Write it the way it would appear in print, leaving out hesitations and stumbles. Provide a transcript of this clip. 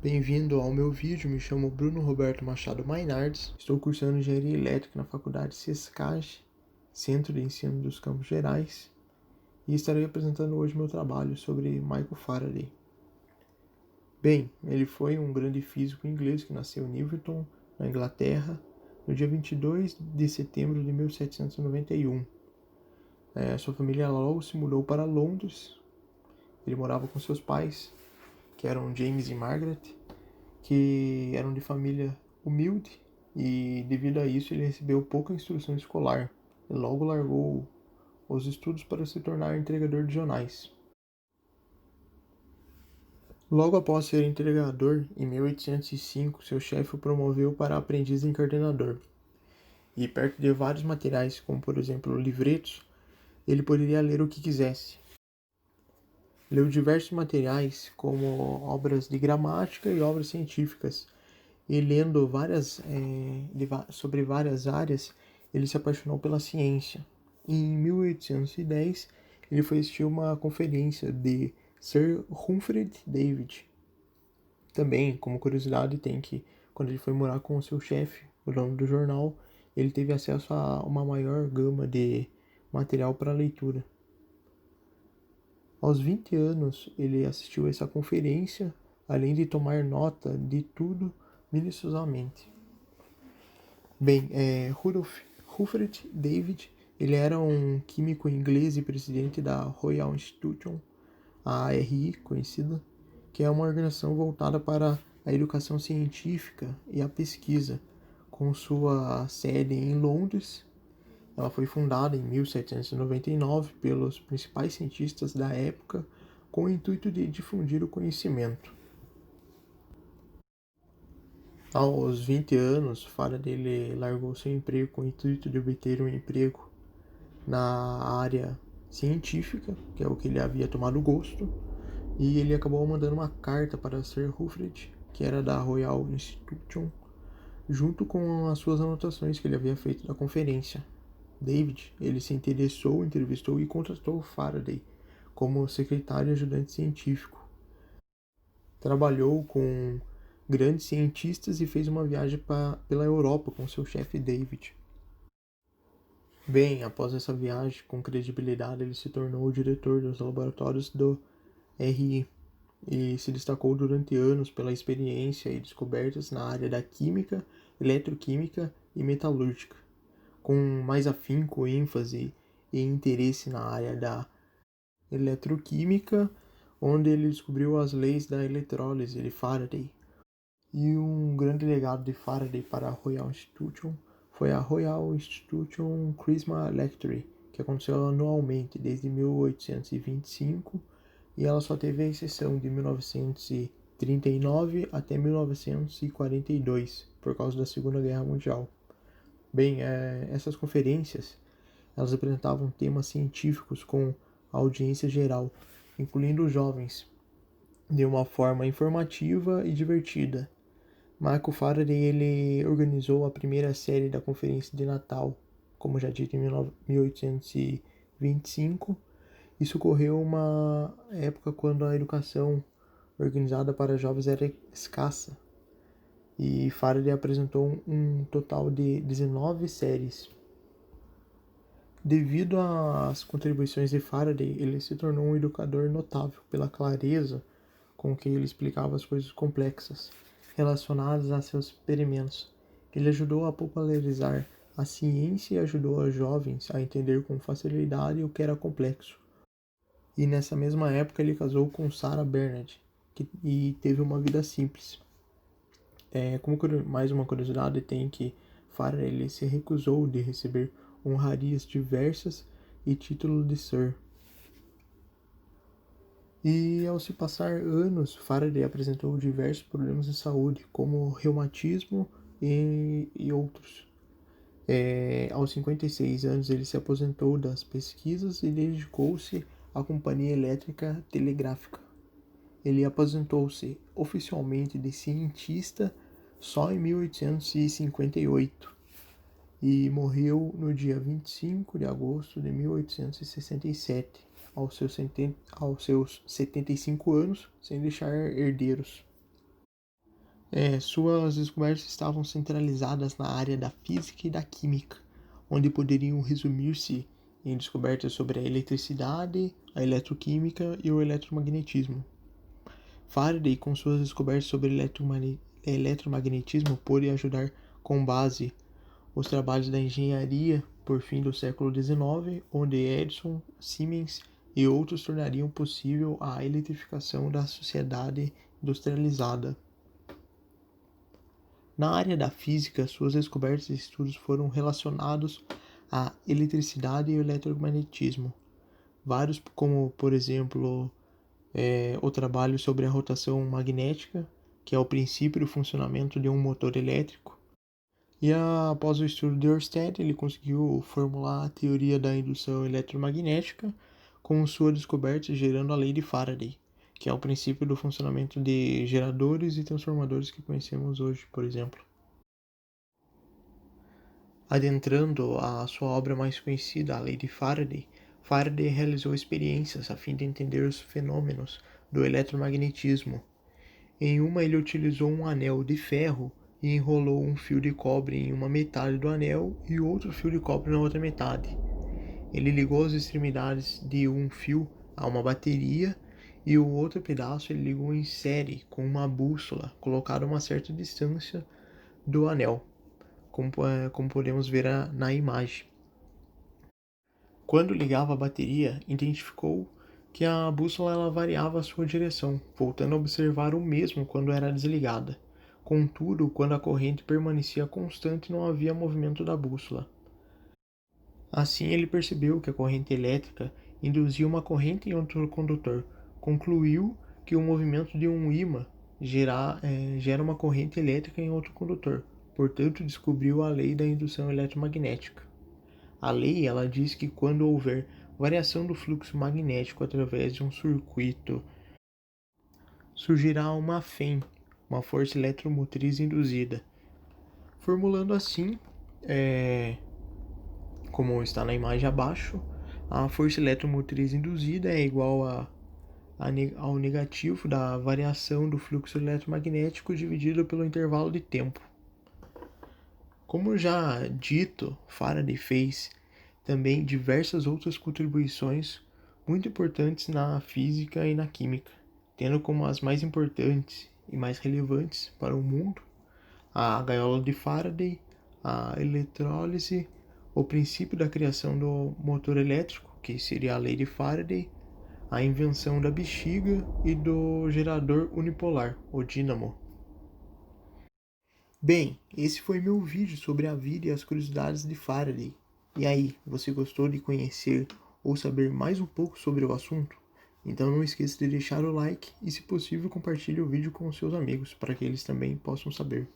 Bem-vindo ao meu vídeo, me chamo Bruno Roberto Machado Mainardes, estou cursando Engenharia Elétrica na Faculdade SESCAG, Centro de Ensino dos Campos Gerais, e estarei apresentando hoje meu trabalho sobre Michael Faraday. Bem, ele foi um grande físico inglês que nasceu em Everton, na Inglaterra, no dia 22 de setembro de 1791. Sua família logo se mudou para Londres. Ele morava com seus pais, que eram James e Margaret, que eram de família humilde, e devido a isso ele recebeu pouca instrução escolar e logo largou os estudos para se tornar entregador de jornais. Logo após ser entregador, em 1805, seu chefe o promoveu para aprendiz encadernador. E perto de vários materiais, como por exemplo livretos, ele poderia ler o que quisesse. Leu diversos materiais, como obras de gramática e obras científicas, e lendo sobre várias áreas, ele se apaixonou pela ciência. Em 1810, ele foi assistir uma conferência de Sir Humphry Davy. Também, como curiosidade, tem que, quando ele foi morar com o seu chefe, o dono do jornal, ele teve acesso a uma maior gama de material para leitura. Aos 20 anos, ele assistiu a essa conferência, além de tomar nota de tudo minuciosamente. Bem, Rudolf Humphry Davy, ele era um químico inglês e presidente da Royal Institution, a ARI, conhecida, que é uma organização voltada para a educação científica e a pesquisa, com sua sede em Londres. Ela foi fundada em 1799 pelos principais cientistas da época, com o intuito de difundir o conhecimento. Aos 20 anos, Faraday largou seu emprego com o intuito de obter um emprego na área científica, que é o que ele havia tomado gosto, e ele acabou mandando uma carta para Sir Humphry, que era da Royal Institution, junto com as suas anotações que ele havia feito da conferência. David, ele se interessou, entrevistou e contratou Faraday como secretário e ajudante científico. Trabalhou com grandes cientistas e fez uma viagem pela Europa com seu chefe David. Bem, após essa viagem, com credibilidade, ele se tornou o diretor dos laboratórios do RI e se destacou durante anos pela experiência e descobertas na área da química, eletroquímica e metalúrgica, com mais afinco, ênfase e interesse na área da eletroquímica, onde ele descobriu as leis da eletrólise de Faraday. E um grande legado de Faraday para a Royal Institution foi a Royal Institution Christmas Lecture, que aconteceu anualmente desde 1825, e ela só teve a exceção de 1939 até 1942, por causa da Segunda Guerra Mundial. Bem, essas conferências, elas apresentavam temas científicos com a audiência geral, incluindo os jovens, de uma forma informativa e divertida. Michael Faraday, ele organizou a primeira série da Conferência de Natal, como já dito, em 1825. Isso ocorreu uma época quando a educação organizada para jovens era escassa, e Faraday apresentou um total de 19 séries. Devido às contribuições de Faraday, ele se tornou um educador notável pela clareza com que ele explicava as coisas complexas relacionadas a seus experimentos. Ele ajudou a popularizar a ciência e ajudou os jovens a entender com facilidade o que era complexo. E nessa mesma época ele casou com Sarah Bernard e teve uma vida simples. Como mais uma curiosidade, tem que Faraday ele se recusou de receber honrarias diversas e título de Sir. E ao se passar anos, Faraday apresentou diversos problemas de saúde, como reumatismo e outros. Aos 56 anos, ele se aposentou das pesquisas e dedicou-se à Companhia Elétrica Telegráfica. Ele aposentou-se oficialmente de cientista só em 1858 e morreu no dia 25 de agosto de 1867. Aos seus 75 anos, sem deixar herdeiros. Suas descobertas estavam centralizadas na área da física e da química, onde poderiam resumir-se em descobertas sobre a eletricidade, a eletroquímica e o eletromagnetismo. Faraday, com suas descobertas sobre eletromagnetismo, pôde ajudar com base os trabalhos da engenharia por fim do século XIX, onde Edison, Siemens e outros tornariam possível a eletrificação da sociedade industrializada. Na área da física, suas descobertas e estudos foram relacionados à eletricidade e ao eletromagnetismo. Vários, como por exemplo, o trabalho sobre a rotação magnética, que é o princípio do funcionamento de um motor elétrico. E após o estudo de Ørsted, ele conseguiu formular a teoria da indução eletromagnética, com sua descoberta gerando a lei de Faraday, que é o princípio do funcionamento de geradores e transformadores que conhecemos hoje, por exemplo. Adentrando a sua obra mais conhecida, a lei de Faraday, Faraday realizou experiências a fim de entender os fenômenos do eletromagnetismo. Em uma, ele utilizou um anel de ferro e enrolou um fio de cobre em uma metade do anel e outro fio de cobre na outra metade. Ele ligou as extremidades de um fio a uma bateria e o outro pedaço ele ligou em série com uma bússola colocada a uma certa distância do anel, como podemos ver na imagem. Quando ligava a bateria, identificou que a bússola ela variava a sua direção, voltando a observar o mesmo quando era desligada. Contudo, quando a corrente permanecia constante, não havia movimento da bússola. Assim, ele percebeu que a corrente elétrica induzia uma corrente em outro condutor. Concluiu que o movimento de um ímã gera uma corrente elétrica em outro condutor. Portanto, descobriu a lei da indução eletromagnética. A lei ela diz que quando houver variação do fluxo magnético através de um circuito, surgirá uma FEM, uma força eletromotriz induzida. Formulando assim, como está na imagem abaixo, a força eletromotriz induzida é igual ao negativo da variação do fluxo eletromagnético dividido pelo intervalo de tempo. Como já dito, Faraday fez também diversas outras contribuições muito importantes na física e na química, tendo como as mais importantes e mais relevantes para o mundo a gaiola de Faraday, a eletrólise, o princípio da criação do motor elétrico, que seria a lei de Faraday, a invenção da bexiga e do gerador unipolar, o dínamo. Bem, esse foi meu vídeo sobre a vida e as curiosidades de Faraday. E aí, você gostou de conhecer ou saber mais um pouco sobre o assunto? Então não esqueça de deixar o like e, se possível, compartilhe o vídeo com seus amigos para que eles também possam saber.